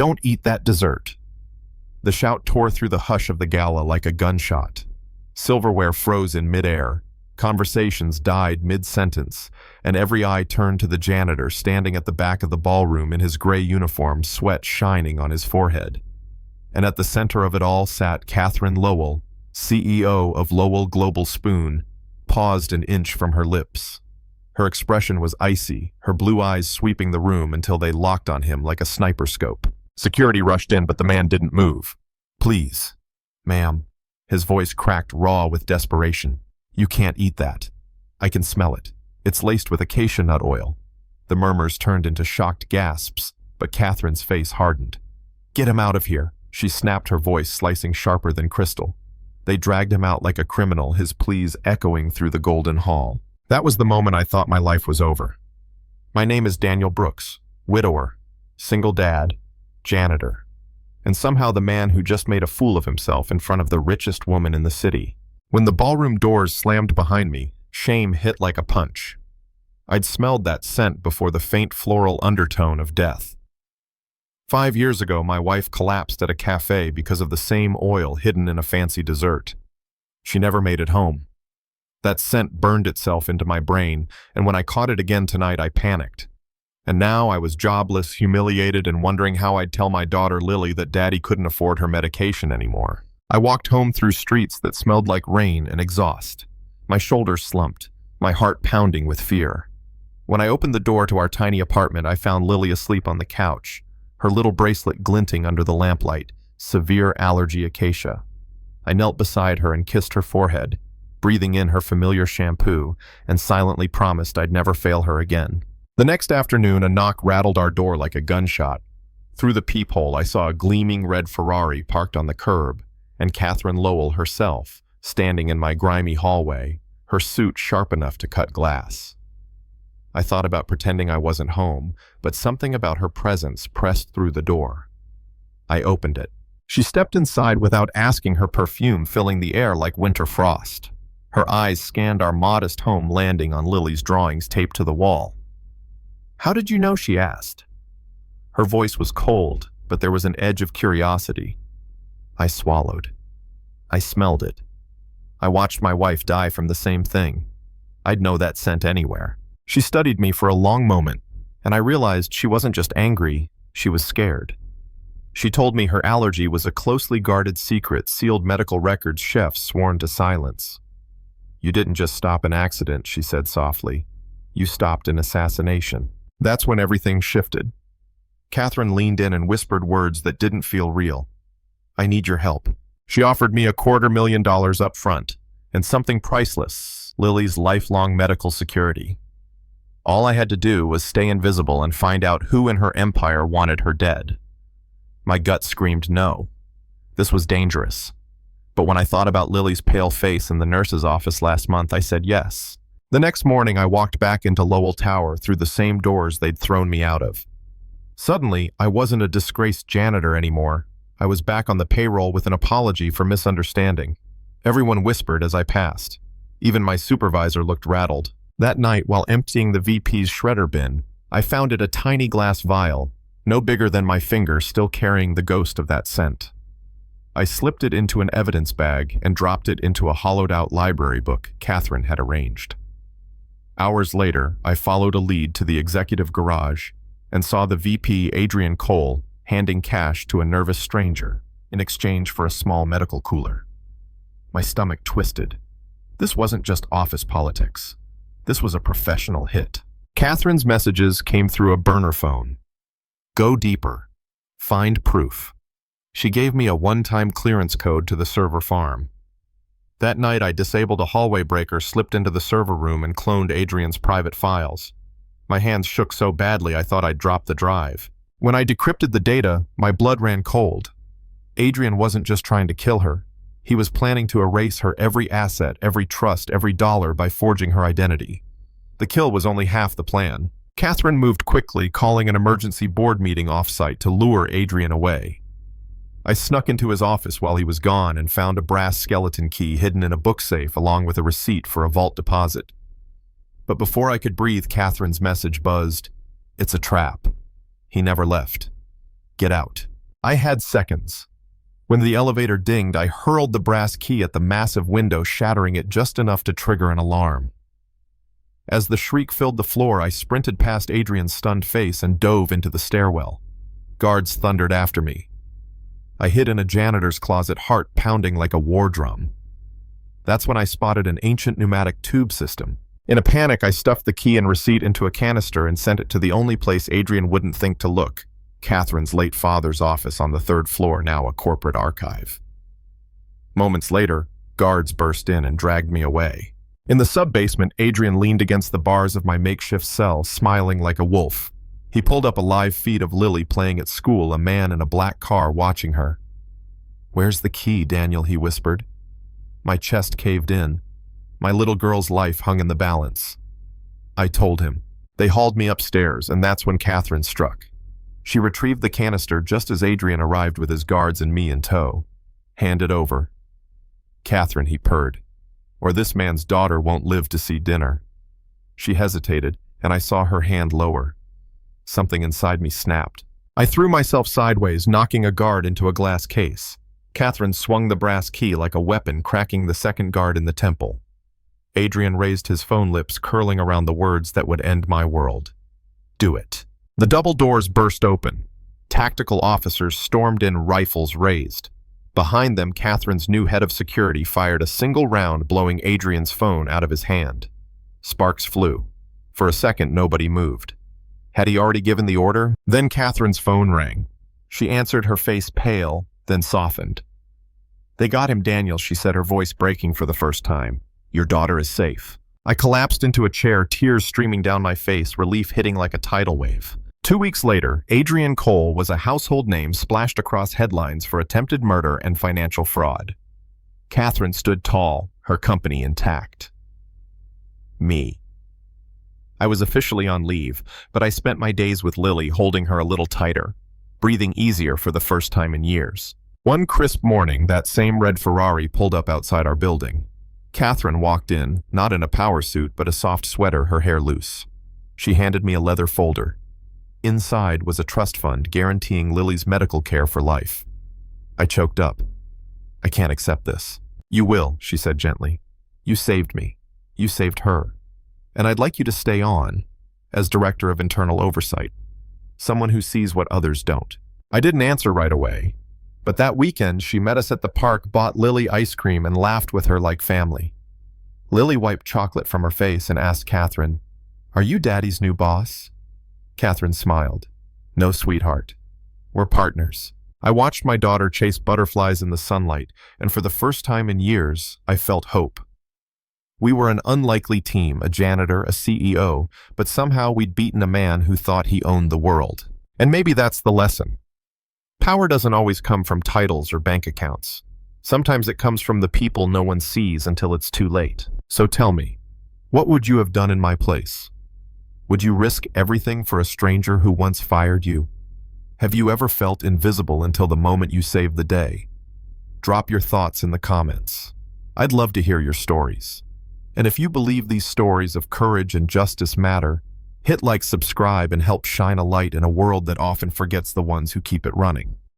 Don't eat that dessert. The shout tore through the hush of the gala like a gunshot. Silverware froze in midair. Conversations died mid-sentence, and every eye turned to the janitor standing at the back of the ballroom in his gray uniform, sweat shining on his forehead. And at the center of it all sat Catherine Lowell, CEO of Lowell Global Spoon, paused an inch from her lips. Her expression was icy, her blue eyes sweeping the room until they locked on him like a sniper scope. Security rushed in, but the man didn't move. "Please, ma'am." His voice cracked raw with desperation. "You can't eat that. I can smell it. It's laced with acacia nut oil." The murmurs turned into shocked gasps, but Catherine's face hardened. "Get him out of here," she snapped, her voice slicing sharper than crystal. They dragged him out like a criminal, his pleas echoing through the golden hall. That was the moment I thought my life was over. My name is Daniel Brooks, widower, single dad, janitor, and somehow the man who just made a fool of himself in front of the richest woman in the city. When the ballroom doors slammed behind me, shame hit like a punch. I'd smelled that scent before, the faint floral undertone of death. 5 years ago, my wife collapsed at a cafe because of the same oil hidden in a fancy dessert. She never made it home. That scent burned itself into my brain, and when I caught it again tonight, I panicked. And now I was jobless, humiliated, and wondering how I'd tell my daughter Lily that Daddy couldn't afford her medication anymore. I walked home through streets that smelled like rain and exhaust. My shoulders slumped, my heart pounding with fear. When I opened the door to our tiny apartment, I found Lily asleep on the couch, her little bracelet glinting under the lamplight, severe allergy acacia. I knelt beside her and kissed her forehead, breathing in her familiar shampoo, and silently promised I'd never fail her again. The next afternoon, a knock rattled our door like a gunshot. Through the peephole, I saw a gleaming red Ferrari parked on the curb, and Catherine Lowell herself, standing in my grimy hallway, her suit sharp enough to cut glass. I thought about pretending I wasn't home, but something about her presence pressed through the door. I opened it. She stepped inside without asking, her perfume filling the air like winter frost. Her eyes scanned our modest home, landing on Lily's drawings taped to the wall. "How did you know?" she asked. Her voice was cold, but there was an edge of curiosity. I swallowed. I smelled it. I watched my wife die from the same thing. I'd know that scent anywhere. She studied me for a long moment, and I realized she wasn't just angry, she was scared. She told me her allergy was a closely guarded secret, sealed medical records chefs sworn to silence. "You didn't just stop an accident," she said softly. "You stopped an assassination." That's when everything shifted. Catherine leaned in and whispered words that didn't feel real. "I need your help." She offered me $250,000 up front, and something priceless, Lily's lifelong medical security. All I had to do was stay invisible and find out who in her empire wanted her dead. My gut screamed no. This was dangerous. But when I thought about Lily's pale face in the nurse's office last month, I said yes. The next morning, I walked back into Lowell Tower through the same doors they'd thrown me out of. Suddenly, I wasn't a disgraced janitor anymore. I was back on the payroll with an apology for misunderstanding. Everyone whispered as I passed. Even my supervisor looked rattled. That night, while emptying the VP's shredder bin, I found it a tiny glass vial, no bigger than my finger, still carrying the ghost of that scent. I slipped it into an evidence bag and dropped it into a hollowed-out library book Catherine had arranged. Hours later, I followed a lead to the executive garage and saw the VP, Adrian Cole, handing cash to a nervous stranger in exchange for a small medical cooler. My stomach twisted. This wasn't just office politics. This was a professional hit. Catherine's messages came through a burner phone. "Go deeper. Find proof." She gave me a one-time clearance code to the server farm. That night, I disabled a hallway breaker, slipped into the server room, and cloned Adrian's private files. My hands shook so badly I thought I'd drop the drive. When I decrypted the data, my blood ran cold. Adrian wasn't just trying to kill her. He was planning to erase her every asset, every trust, every dollar by forging her identity. The kill was only half the plan. Catherine moved quickly, calling an emergency board meeting off-site to lure Adrian away. I snuck into his office while he was gone and found a brass skeleton key hidden in a book safe along with a receipt for a vault deposit. But before I could breathe, Catherine's message buzzed. "It's a trap. He never left. Get out." I had seconds. When the elevator dinged, I hurled the brass key at the massive window, shattering it just enough to trigger an alarm. As the shriek filled the floor, I sprinted past Adrian's stunned face and dove into the stairwell. Guards thundered after me. I hid in a janitor's closet, heart pounding like a war drum. That's when I spotted an ancient pneumatic tube system. In a panic, I stuffed the key and receipt into a canister and sent it to the only place Adrian wouldn't think to look, Catherine's late father's office on the 3rd floor, now a corporate archive. Moments later, guards burst in and dragged me away. In the sub-basement, Adrian leaned against the bars of my makeshift cell, smiling like a wolf. He pulled up a live feed of Lily playing at school, a man in a black car watching her. "Where's the key, Daniel?" he whispered. My chest caved in. My little girl's life hung in the balance. I told him. They hauled me upstairs, and that's when Catherine struck. She retrieved the canister just as Adrian arrived with his guards and me in tow. "Hand it over." "Catherine," he purred, "or this man's daughter won't live to see dinner." She hesitated, and I saw her hand lower. Something inside me snapped. I threw myself sideways, knocking a guard into a glass case. Catherine swung the brass key like a weapon, cracking the second guard in the temple. Adrian raised his phone lips, curling around the words that would end my world. "Do it." The double doors burst open. Tactical officers stormed in, rifles raised. Behind them, Catherine's new head of security fired a single round, blowing Adrian's phone out of his hand. Sparks flew. For a second, nobody moved. Had he already given the order? Then Catherine's phone rang. She answered, her face pale, then softened. "They got him, Daniel," she said, her voice breaking for the first time. "Your daughter is safe." I collapsed into a chair, tears streaming down my face, relief hitting like a tidal wave. 2 weeks later, Adrian Cole was a household name splashed across headlines for attempted murder and financial fraud. Catherine stood tall, her company intact. Me. I was officially on leave, but I spent my days with Lily, holding her a little tighter, breathing easier for the first time in years. One crisp morning, that same red Ferrari pulled up outside our building. Catherine walked in, not in a power suit, but a soft sweater, her hair loose. She handed me a leather folder. Inside was a trust fund guaranteeing Lily's medical care for life. I choked up. "I can't accept this." "You will," she said gently. "You saved me. You saved her. And I'd like you to stay on, as Director of Internal Oversight. Someone who sees what others don't." I didn't answer right away, but that weekend she met us at the park, bought Lily ice cream, and laughed with her like family. Lily wiped chocolate from her face and asked Catherine, "Are you Daddy's new boss?" Catherine smiled. "No, sweetheart. We're partners." I watched my daughter chase butterflies in the sunlight, and for the first time in years, I felt hope. We were an unlikely team, a janitor, a CEO, but somehow we'd beaten a man who thought he owned the world. And maybe that's the lesson. Power doesn't always come from titles or bank accounts. Sometimes it comes from the people no one sees until it's too late. So tell me, what would you have done in my place? Would you risk everything for a stranger who once fired you? Have you ever felt invisible until the moment you saved the day? Drop your thoughts in the comments. I'd love to hear your stories. And if you believe these stories of courage and justice matter, hit like, subscribe, and help shine a light in a world that often forgets the ones who keep it running.